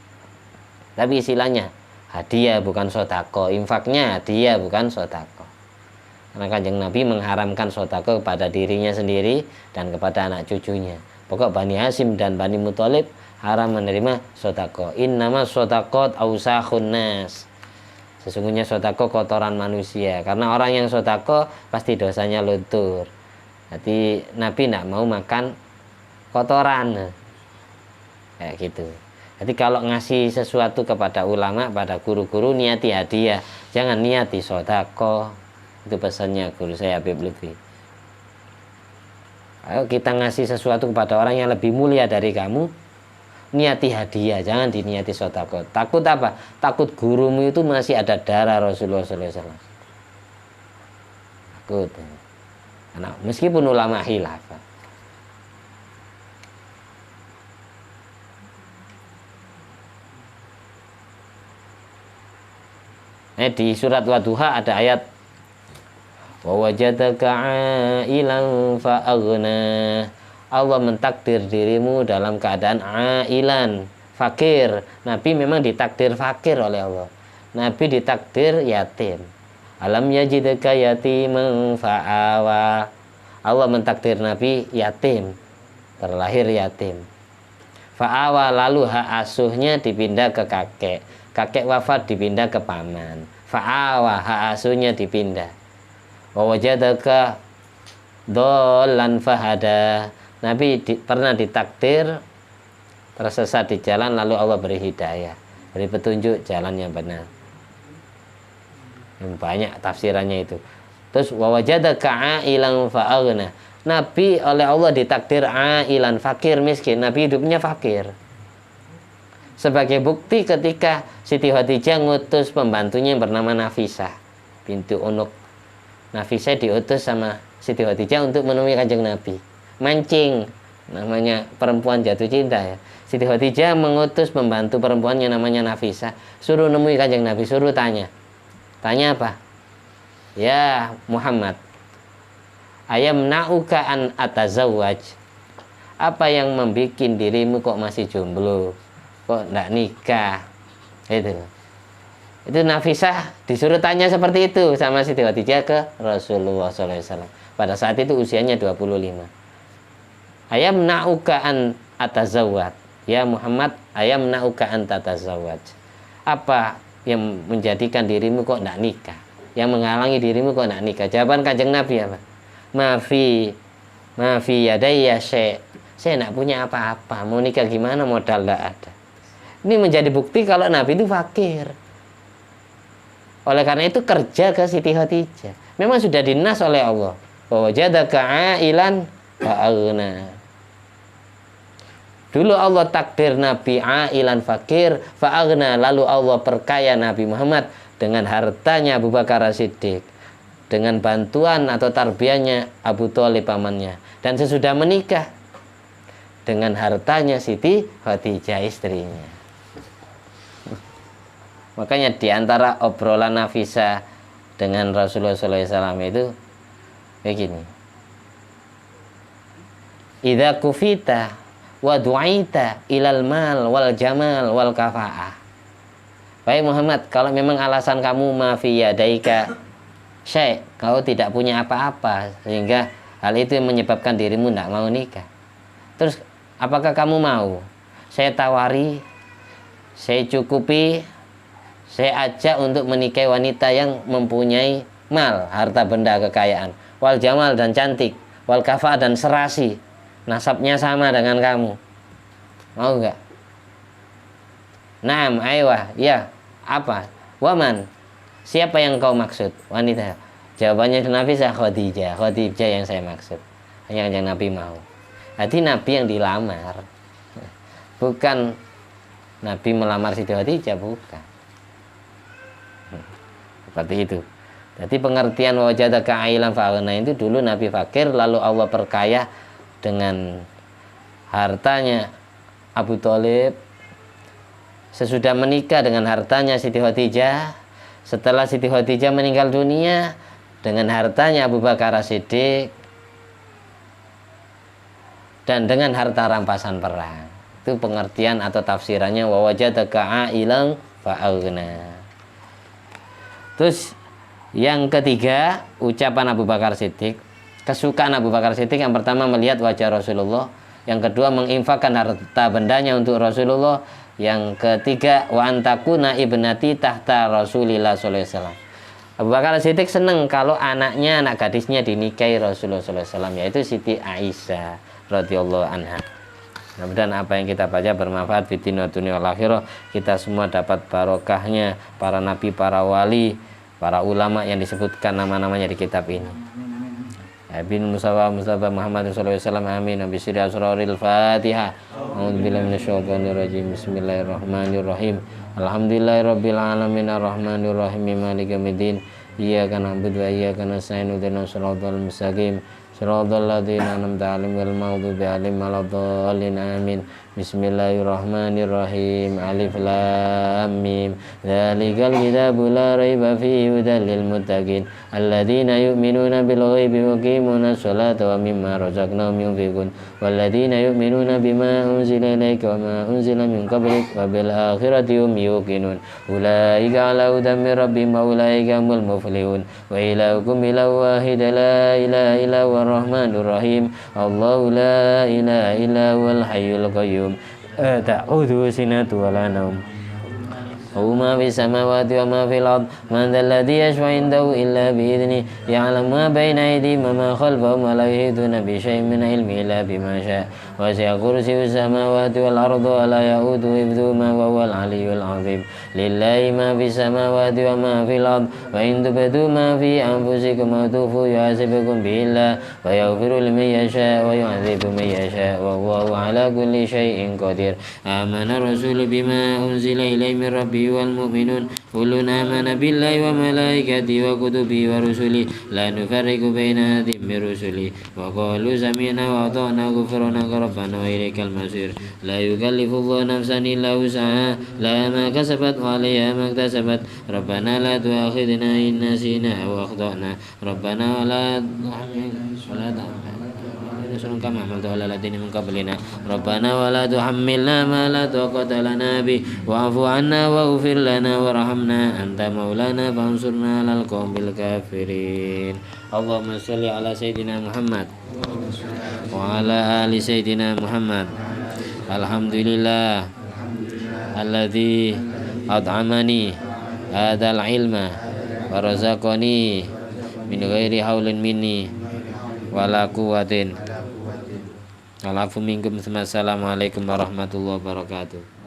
Tapi istilahnya hadiah bukan sodako, infaknya hadiah bukan sodako. Karena Kanjeng Nabi mengharamkan sedekah kepada dirinya sendiri dan kepada anak cucunya. Pokok Bani Hasyim dan Bani Muthalib haram menerima sedekah. Innama shadaqat ausakhun nas. Sesungguhnya sedekah kotoran manusia. Karena orang yang sedekah pasti dosanya luntur. Jadi Nabi tidak mau makan kotoran. Kayak gitu. Jadi kalau ngasih sesuatu kepada ulama, pada guru-guru, niati hadiah, jangan niati sedekah. Itu pesannya guru saya Habib Lutfi. Ayo kita ngasih sesuatu kepada orang yang lebih mulia dari kamu, niati hadiah, jangan diniati sedekah. Takut apa? Takut gurumu itu masih ada darah Rasulullah SAW. Takut. Karena meskipun ulama khilaf. Di surat Wadduha ada ayat wa wajadaka 'ailan fa'aghna. Allah mentakdir dirimu dalam keadaan 'ailan, fakir. Nabi memang ditakdir fakir oleh Allah. Nabi ditakdir yatim. Alam yajidka yatiman fa'awa. Allah mentakdir Nabi yatim, terlahir yatim. Fa'awa, lalu hak asuhnya dipindah ke kakek. Kakek wafat dipindah ke paman. Fa'awa, hak asuhnya dipindah. Wa wajadaka dhallan fahada. Nabi pernah ditakdir tersesat di jalan, lalu Allah beri hidayah, beri petunjuk jalan yang benar. Banyak tafsirannya itu. Terus wa wajadaka 'ailan fa'aghna. Nabi oleh Allah ditakdir 'ailan, fakir miskin. Nabi hidupnya fakir. Sebagai bukti ketika Siti Khadijah ngutus pembantunya yang bernama Nafisah bintu Unuk. Nafisah diutus sama Siti Khadijah untuk menemui Kanjeng Nabi. Mancing, namanya perempuan jatuh cinta ya. Siti Khadijah mengutus pembantu perempuannya namanya Nafisah, suruh nemui Kanjeng Nabi, suruh tanya. Tanya apa? Ya Muhammad, ayam na'uka an atazawwaj. Apa yang membuat dirimu kok masih jomblo? Kok enggak nikah? Itu Nafisah disuruh tanya seperti itu sama Siti Khadijah ke Rasulullah SAW. Pada saat itu usianya 25. Ayam na'uka an atazawwaj. Ya Muhammad, ayam na'uka an tatazawwaj. Apa yang menjadikan dirimu kok enggak nikah? Yang menghalangi dirimu kok enggak nikah? Jawaban Kanjeng Nabi apa? Maafi yadayya syai'. Saya enggak punya apa-apa. Mau nikah gimana, modal enggak ada. Ini menjadi bukti kalau Nabi itu fakir. Oleh karena itu kerja ke Siti Khadijah. Memang sudah dinas oleh Allah. Wa wajadaka 'ailan fa'aghna. Dulu Allah takdir Nabi 'ailan fakir fa'aghna, lalu Allah perkaya Nabi Muhammad dengan hartanya Abu Bakar As-Siddiq, dengan bantuan atau tarbiyahnya Abu Thalib pamannya, dan sesudah menikah dengan hartanya Siti Khadijah istrinya. Makanya diantara obrolan Nafisah dengan Rasulullah SAW itu begini. Idza kufita wa du'aita ilal mal wal jamal wal kafa'ah. Baik Muhammad, kalau memang alasan kamu maafi yadaika syai', kau tidak punya apa-apa sehingga hal itu yang menyebabkan dirimu tidak mau nikah. Terus apakah kamu mau saya tawari, saya cukupi, saya ajak untuk menikahi wanita yang mempunyai mal, harta benda, kekayaan, wal jamal dan cantik, wal kafa dan serasi, nasabnya sama dengan kamu. Mau enggak? Naam, aywah, ya. Apa? Waman. Siapa yang kau maksud? Wanita. Jawabannya Nafisah, Khadijah. Khadijah yang saya maksud. Yang Nabi mau. Jadi Nabi yang dilamar. Bukan Nabi melamar Siti Khadijah, bukan. Seperti itu. Jadi pengertian wajadaka 'ailan fa'aghna itu dulu Nabi fakir, lalu Allah perkaya dengan hartanya Abu Thalib. Sesudah menikah dengan hartanya Siti Khadijah. Setelah Siti Khadijah meninggal dunia dengan hartanya Abu Bakar As-Siddiq dan dengan harta rampasan perang. Itu pengertian atau tafsirannya wa wajadaka 'ailan fa'aghna. Terus Yang ketiga, ucapan Abu Bakar Siddiq. Kesukaan Abu Bakar Siddiq yang pertama melihat wajah Rasulullah, yang kedua menginfakkan harta bendanya untuk Rasulullah, yang ketiga wa antakuna ibnati tahta Rasulillah sallallahu alaihi wasallam. Abu Bakar Siddiq senang kalau anaknya, anak gadisnya dinikahi Rasulullah sallallahu alaihi wasallam, yaitu Siti Aisyah radhiyallahu anha. Mudah-mudahan apa yang kita baca bermanfaat fi dunya wal akhirah. Kita semua dapat barokahnya para nabi, para wali, para ulama yang disebutkan nama-namanya di kitab ini. Bin Mustafa Muhammad sallallahu alaihi wasallam. Amin. Nabi sirri asraril Fatihah. A'udzubillahi minasyaitonir rajim. Bismillahirrahmanirrahim. Alhamdulillahirabbil alamin arrahmanir rahim maliki yaumiddin. Iyyaka na'budu wa iyyaka nasta'in ihdinas siratal mustaqim. Siratal ladzina an'amta 'alaihim ghairil maghdubi 'alaihim waladdallin. Amin. Bismillahirrahmanirrahim. Alif lam mim. Dzalikal kitabu la raiba fihi hudal lil muttaqin alladzina yu'minuna bil ghaibi wa yuqimuna sholata wa mimma razaqnahum yunfiqun walladzina yu'minuna bima unzila ilaika wa ma unzila min qablik wa bil akhirati hum yuqinun ulaika 'ala hudan min rabbihim wa ulaika humul muflihun wa ilahukum ilahu wahid la ilaha illa huwa rahmanur rahim Allahu la ilaha illa huwal hayyul qayyum ta'udhu sinatu wa la naum وما في السماوات وما في الأرض من ذا الذي يشفع عنده إلا بإذنه يعلم ما بين أيديهم وما خلفهم ولا يحيطون بشيء من علمه إلا بما شاء وسع كرسيه السماوات والأرض ولا يؤوده حفظهما وهو العلي العظيم لله ما في السماوات وما في الأرض وإن تبدوا ما في أنفسكم أو تخفوه يحاسبكم به الله ويغفر لمن يشاء ويعذب من يشاء والله على كل شيء قدير آمن الرسول بما أنزل إليه من ربه والمؤمنون كل آمن بالله وملائكته وكتبه ورسله لا نفرق بين أحد من رسله وقالوا سمعنا وأطعنا غفرانك ربنا وإليك المصير لا يكلف الله نفسا إلا وسعها لها ما كسبت وعليها ما اكتسبت ربنا لا تؤاخذنا إن نسينا أو أخطأنا ربنا ولا كما عملت على الذين من قبلنا ربنا ولا تحملنا ما لا طاقة لنا به واعف عنا واغفر لنا وارحمنا أنت مولانا فانصرنا على القوم الكافرين اللهم صل على سيدنا محمد وعلى آل سيدنا محمد الحمد لله الذي أطعمني هذا العلم ورزقني من غير حول مني ولا قوة. Assalamualaikum warahmatullahi wabarakatuh.